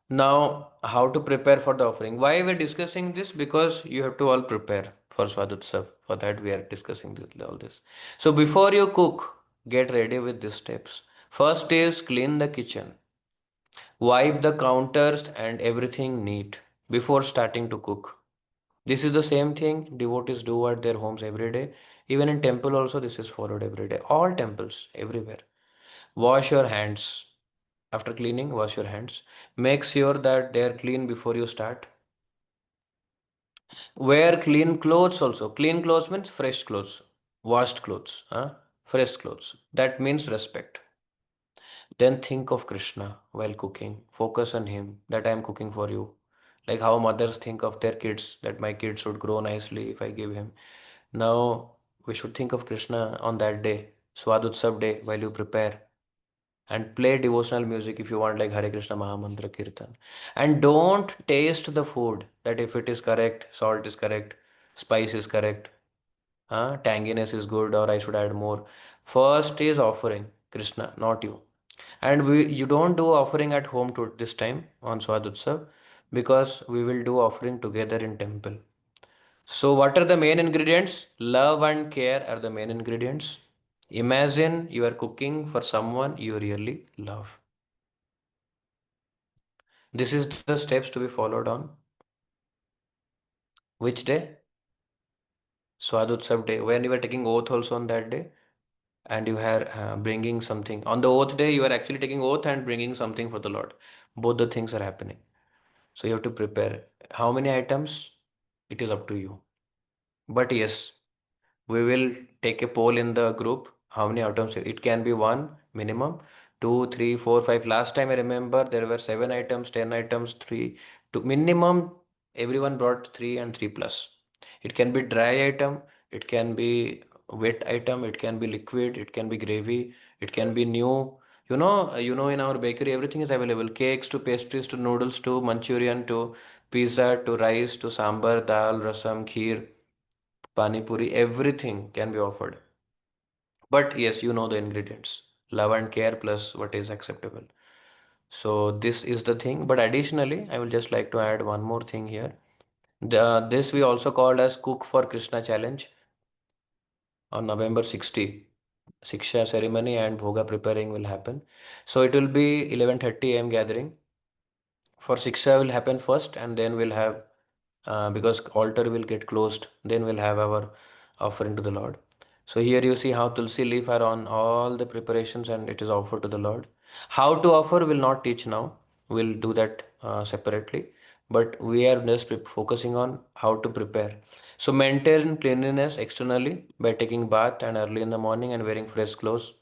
Now, how to prepare for the offering? Why we're discussing this? Because you have to all prepare for Swadutsav. For that, we are discussing all this. So, before you cook, get ready with these steps. First is clean the kitchen, wipe the counters and everything neat before starting to cook. This is the same thing devotees do at their homes every day. Even in temple also, this is followed every day. All temples, everywhere. Wash your hands. After cleaning, wash your hands. Make sure that they are clean before you start. Wear clean clothes also. Clean clothes means fresh clothes, washed clothes, fresh clothes. That means respect. Then think of Krishna while cooking. Focus on Him that I am cooking for you. Like how mothers think of their kids, that my kid should grow nicely if I give him. Now we should think of Krishna on that day, Swadutsav day, while you prepare. And play devotional music if you want, like Hare Krishna Mahamantra Kirtan. And don't taste the food, that if it is correct, salt is correct, spice is correct, tanginess is good, or I should add more. First is offering Krishna, not you. And you don't do offering at home to this time on Swadutsav, because we will do offering together in temple. So what are the main ingredients? Love and care are the main ingredients. Imagine you are cooking for someone you really love. This is the steps to be followed on which day? Swadutsav day. When you are taking oath also on that day, and you are bringing something. On the oath day, you are actually taking oath and bringing something for the Lord. Both the things are happening. So you have to prepare. How many items? It is up to you. But yes, we will take a poll in the group. How many items? It can be one minimum, two, three, four, five. Last time I remember there were 7 items, 10 items, three. To minimum, everyone brought three and three plus. It can be dry item, it can be wet item, it can be liquid, it can be gravy, it can be new. In our bakery everything is available. Cakes to pastries to noodles to Manchurian to pizza to rice to sambar, dal, rasam, kheer, pani puri, everything can be offered. But yes, you know the ingredients. Love and care plus what is acceptable. So this is the thing. But additionally, I will just like to add one more thing here. This we also called as Cook for Krishna Challenge on November 60. Shiksha ceremony and Bhoga preparing will happen. So it will be 11:30 a.m. gathering. For Shiksha will happen first, and then we'll have, because altar will get closed, then we'll have our offering to the Lord. So here you see how Tulsi leaf are on all the preparations and it is offered to the Lord. How to offer will not teach now. We'll do that separately. But we are just focusing on how to prepare. So maintain cleanliness externally by taking bath and early in the morning and wearing fresh clothes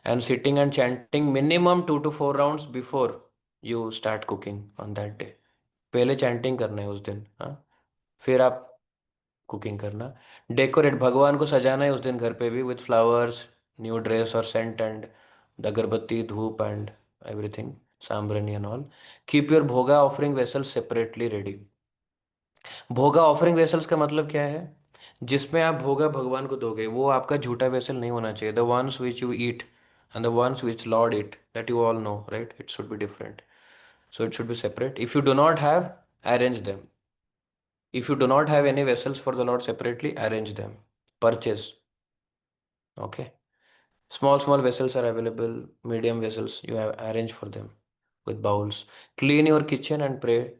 and sitting and chanting minimum 2 to 4 rounds before you start cooking on that day. पहले chanting करना है उस दिन, हाँ, फिर आप cooking करना. Decorate, भगवान को सजाना है उस दिन घर पे भी विथ फ्लावर्स, न्यू ड्रेस और scent and the agarbatti dhoop and everything, sambrani and all. Keep your bhoga offering vessels separately ready. Bhoga offering vessels का मतलब क्या है? जिसमें आप भोगा भगवान को दोगे वो आपका झूठा वेसल नहीं होना चाहिए. The ones which you eat and the ones which Lord eat, that you all know, right? It should be different. So it should be separate. If you do not have, arrange them. If you do not have any vessels for the Lord separately, arrange them. Purchase. Okay. Small vessels are available. Medium vessels, you have arrange for them with bowls. Clean your kitchen and pray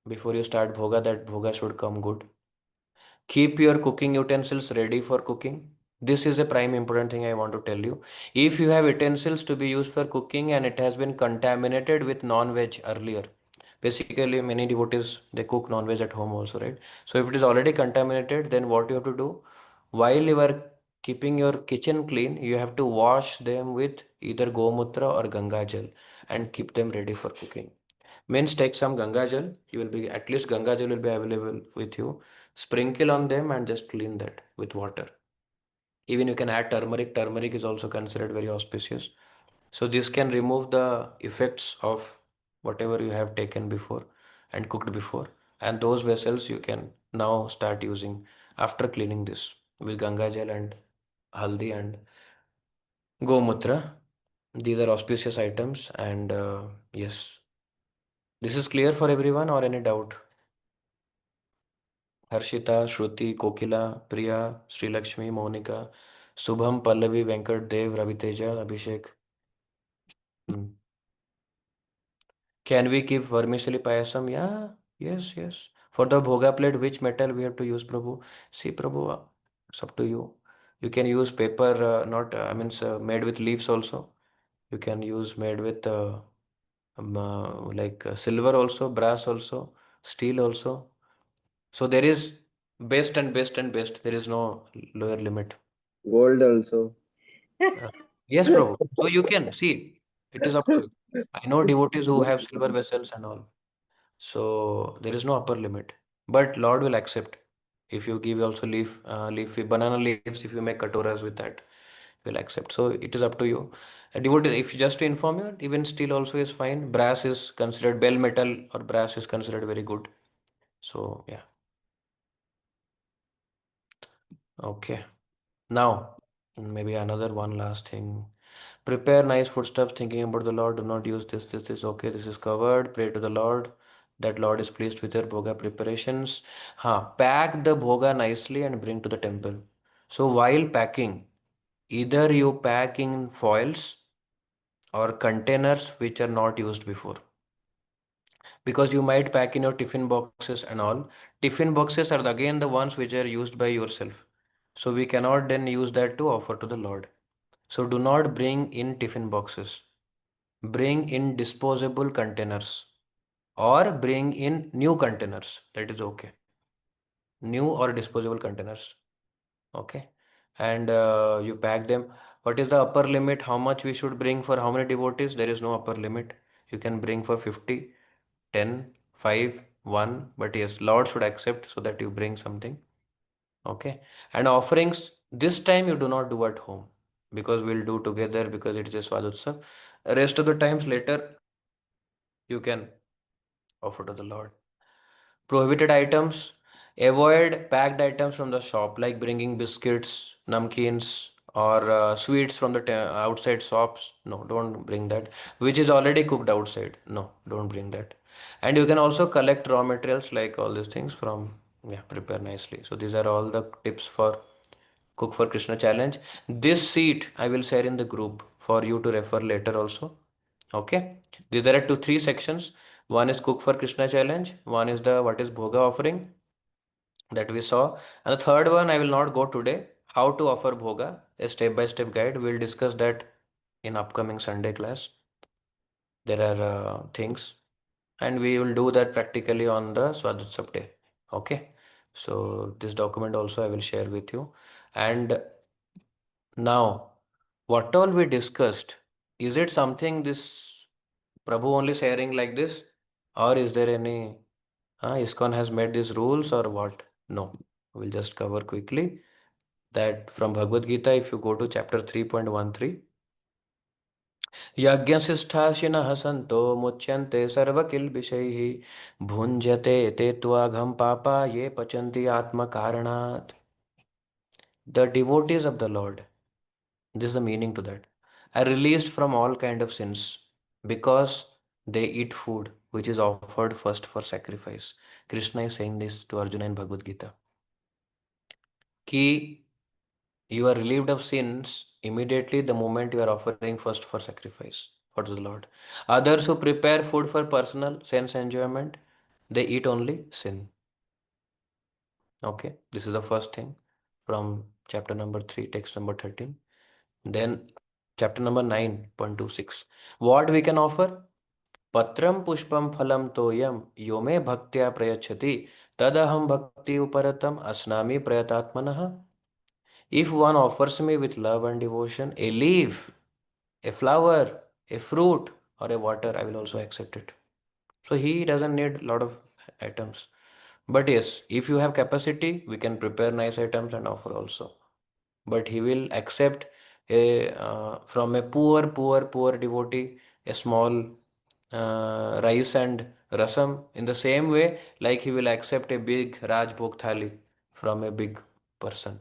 before you start bhoga that bhoga should come good. Keep your cooking utensils ready for cooking. This is a prime important thing I want to tell you. If you have utensils to be used for cooking and it has been contaminated with non-veg earlier, basically many devotees they cook non-veg at home also, right? So if it is already contaminated, then what you have to do? While you are keeping your kitchen clean, you have to wash them with either Gomutra or Ganga Jal and keep them ready for cooking. Means take some Ganga Jal, you will be, at least Ganga Jal will be available with you. Sprinkle on them and just clean that with water. Even you can add turmeric. Turmeric is also considered very auspicious. So this can remove the effects of whatever you have taken before and cooked before. And those vessels you can now start using after cleaning this with Ganga Jal and Haldi and Gomutra. These are auspicious items, and yes, this is clear for everyone or any doubt? Harshita, Shruti, Kokila, Priya, Sri Lakshmi, Monica, Subham, Pallavi, Venkat, Dev, Raviteja, Abhishek. Hmm. Can we keep vermicelli payasam? Yeah, yes, yes. For the bhoga plate, which metal we have to use, Prabhu? See, Prabhu, it's up to you. You can use paper, not, I mean, made with leaves also. You can use made with like silver also, brass also, steel also. So there is best and best and best. There is no lower limit. Gold also. Uh, yes, Prabhu. So you can see, it is up to you. I know devotees who have silver vessels and all. So there is no upper limit. But Lord will accept if you give also leafy banana leaves. If you make katoras with that, will accept. So it is up to you. A devotee, if just to inform you, even steel also is fine. Brass is considered bell metal or brass is considered very good. So yeah. Okay. Now, maybe another one last thing. Prepare nice foodstuffs, thinking about the Lord. Do not use this. Okay, this is covered. Pray to the Lord. That Lord is pleased with your bhoga preparations. Pack the bhoga nicely and bring to the temple. So while packing, either you pack in foils or containers which are not used before. Because you might pack in your tiffin boxes and all. Tiffin boxes are again the ones which are used by yourself. So we cannot then use that to offer to the Lord. So do not bring in tiffin boxes. Bring in disposable containers or bring in new containers. That is okay. New or disposable containers. Okay. And you pack them. What is the upper limit? How much we should bring for how many devotees? There is no upper limit. You can bring for 50, 10, 5, 1. But yes, Lord should accept so that you bring something. Okay. And offerings, this time you do not do at home because we'll do together because it is a Swadutsav. Rest of the times later you can offer to the Lord. Prohibited items, avoid packed items from the shop like bringing biscuits, namkeens, or sweets from the outside shops. No, don't bring that. Which is already cooked outside. No, don't bring that. And you can also collect raw materials like all these things from, yeah, prepare nicely. So these are all the tips for Cook for Krishna challenge. This sheet I will share in the group for you to refer later also. Okay. There are three sections. One is Cook for Krishna challenge. One is the what is Bhoga offering that we saw. And the third one I will not go today. How to offer Bhoga, a step-by-step guide. We'll discuss that in upcoming Sunday class. There are things, and we will do that practically on the Swadhyatsav day. Okay. So this document also I will share with you. And now, what all we discussed, is it something this Prabhu only sharing like this? Or is there any, ISKCON has made these rules or what? No, we'll just cover quickly that from Bhagavad Gita, if you go to chapter 3.13, यज्ञशिष्ठाशिनः सन्तो मुच्यन्ते सर्वकिल्बिषैः भुञ्जते ते त्वाघं पापा ये पचन्ति आत्मकारणात्. The devotees of the Lord, this is the meaning to that, are released from all kind of sins because they eat food which is offered first for sacrifice. Krishna is saying this to Arjuna in Bhagavad Gita. Ki you are relieved of sins immediately the moment you are offering first for sacrifice for the Lord. Others who prepare food for personal sense enjoyment, they eat only sin. Okay, this is the first thing from chapter number 3, text number 13. Then chapter number 9.26. What we can offer? Patram pushpam phalam toyam yome bhaktya prayachati tadaham bhakti uparatam asnami prayatatmanah. If one offers me with love and devotion a leaf, a flower, a fruit, or a water, I will also accept it. So he doesn't need a lot of items. But yes, if you have capacity, we can prepare nice items and offer also. But he will accept a from a poor devotee a small rice and rasam in the same way like he will accept a big Rajbhog thali from a big person.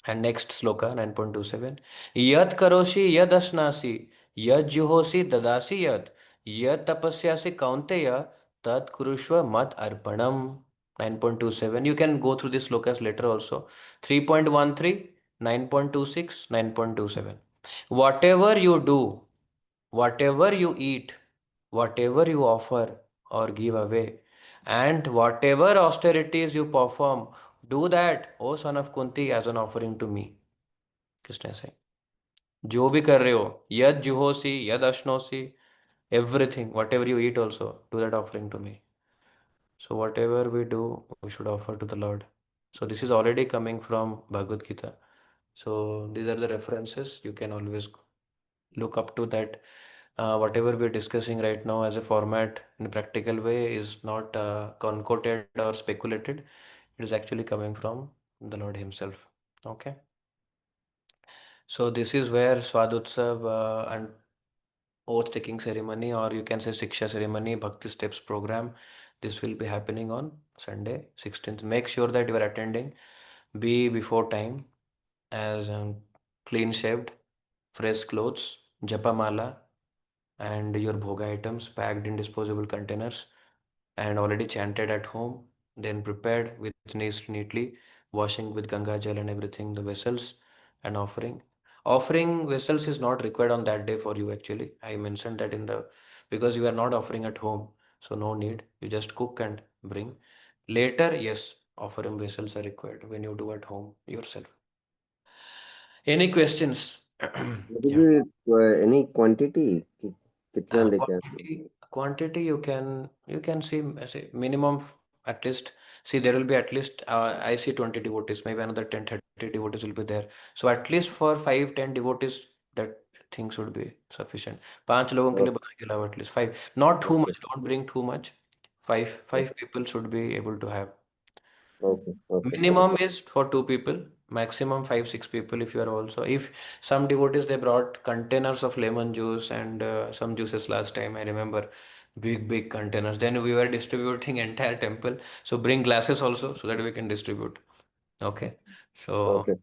And next sloka 9.27. Yat karoshi yad asnasi yad juhosi dadasi yad tapasyasi kaunteya tad kurushva mat arpanam. 9.27. You can go through these slokas later also. 3.13, 9.26, 9.27. Whatever you do, whatever you eat, whatever you offer or give away, and whatever austerities you perform, do that, O son of Kunti, as an offering to me. Krishna is saying. जो भी कर रहे हो, यद जुहोसी, यद अश्नोसी, everything, whatever you eat also, do that offering to me. So whatever we do, we should offer to the Lord. So this is already coming from Bhagavad Gita. So these are the references. You can always look up to that. Whatever we're discussing right now as a format in a practical way is not concocted or speculated. It is actually coming from the Lord Himself. Okay. So this is where Swadutsav and oath taking ceremony, or you can say Shiksha ceremony, Bhakti steps program. This will be happening on Sunday 16th. Make sure that you are attending. Be before time, as clean shaved, fresh clothes, japa mala, and your bhoga items packed in disposable containers and already chanted at home, then prepared with neatly, washing with Ganga Jal and everything, the vessels and offering. Offering vessels is not required on that day for you actually. I mentioned that in the because you are not offering at home, so no need. You just cook and bring. Later, yes, offering vessels are required when you do at home yourself. Any questions? Yeah. Any quantity? कितना लेके आते हैं? Quantity you can see say minimum at least see there will be at least I see 20 devotees, maybe another 10 30 devotees will be there, so at least for 5 10 devotees that thing should be sufficient. 5 लोगों के लिए बना के लाओ, at least 5, not too Okay, much, don't bring too much. 5 people should be able to have. okay, okay, Minimum is for 2 people, maximum 5 6 people if you are also. If some devotees they brought containers of lemon juice and some juices last time, I remember big containers. Then we were distributing entire temple. So bring glasses also so that we can distribute. Okay. So okay.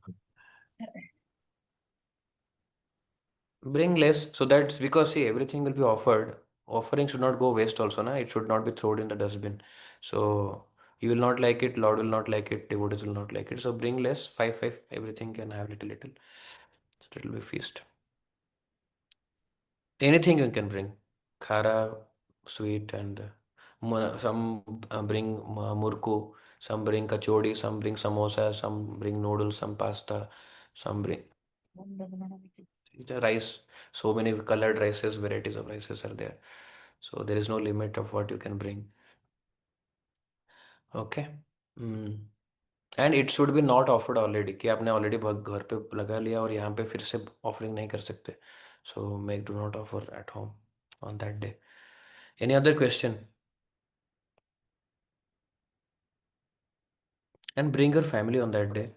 bring less so that's because see everything will be offered. Offering should not go waste also, na? It should not be thrown in the dustbin. So you will not like it, Lord will not like it, devotees will not like it. So bring less, five, everything can have little. So it will be feast. Anything you can bring. Khara, sweet, and some bring murku, some bring kachori, some bring samosa, some bring noodles, some pasta, some bring the rice. So many colored rices, varieties of rices are there. So there is no limit of what you can bring. Okay. Mm. And it should be not offered already कि आपने already घर पे लगा लिया और यहाँ पे फिर से ऑफरिंग नहीं कर सकते. So make do not offer at home on that day. Any other question? And bring your family on that day,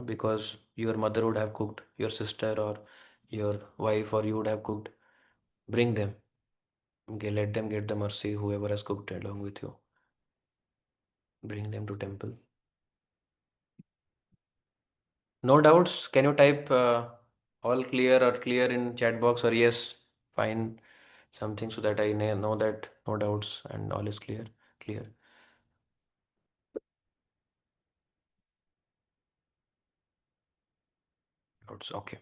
because your mother would have cooked, your sister or your wife or you would have cooked. Bring them. Okay, let them get the mercy, whoever has cooked along with you. Bring them to temple. No doubts? Can you type all clear or clear in chat box or yes, fine, something so that I know that no doubts and all is clear. Clear. Doubts. Okay.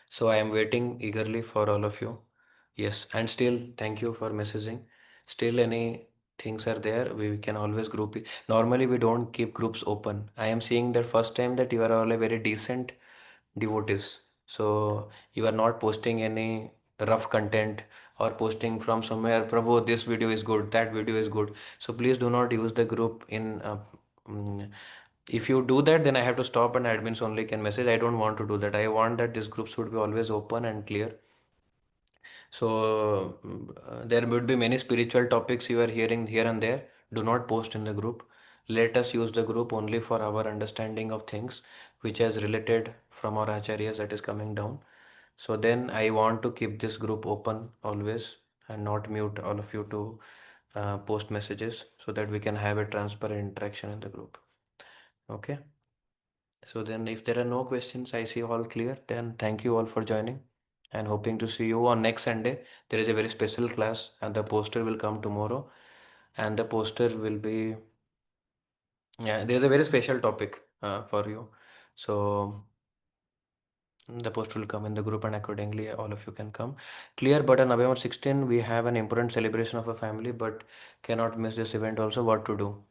So I am waiting eagerly for all of you. Yes, and still thank you for messaging. Still any things are there, we can always group it. Normally we don't keep groups open. I am seeing that first time that you are all a very decent devotees. So you are not posting any rough content or posting from somewhere, Prabhu, this video is good, that video is good. So please do not use the group in mm, if you do that, then I have to stop and admins only can message. I don't want to do that. I want that this group should be always open and clear. So there would be many spiritual topics you are hearing here and there. Do not post in the group. Let us use the group only for our understanding of things which has related from our acharyas that is coming down. So then I want to keep this group open always. and not mute all of you to post messages so that we can have a transparent interaction in the group. Okay. So then if there are no questions, I see all clear. Then thank you all for joining and hoping to see you on next Sunday. There is a very special class and the poster will come tomorrow. And the poster will be, yeah, there is a very special topic for you. So the post will come in the group and accordingly all of you can come. Clear, but on November 16, we have an important celebration of a family, but cannot miss this event also. What to do?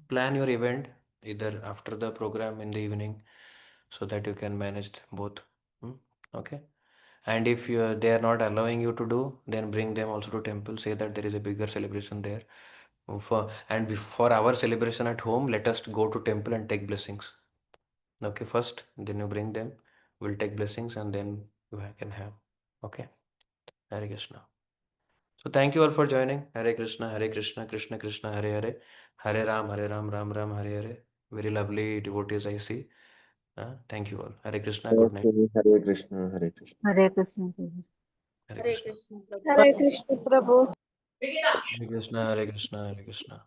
Plan your event either after the program in the evening so that you can manage both. Okay. And if they are not allowing you to do, then bring them also to temple. Say that there is a bigger celebration there. For our celebration at home, let us go to temple and take blessings. Okay, first, then you bring them. We'll take blessings and then you can have. Okay. Hare Krishna. So thank you all for joining. Hare Krishna, Hare Krishna, Krishna Krishna, Hare Hare, Hare Ram, Hare Ram, Ram Ram, Hare Hare. Very lovely devotees I see. Thank you all. Hare Krishna. Good night. Okay, Hare Krishna, Hare Krishna. Hare Krishna. Hare Krishna. Hare Krishna Prabhu. Hare Krishna, Hare Krishna, Hare Krishna.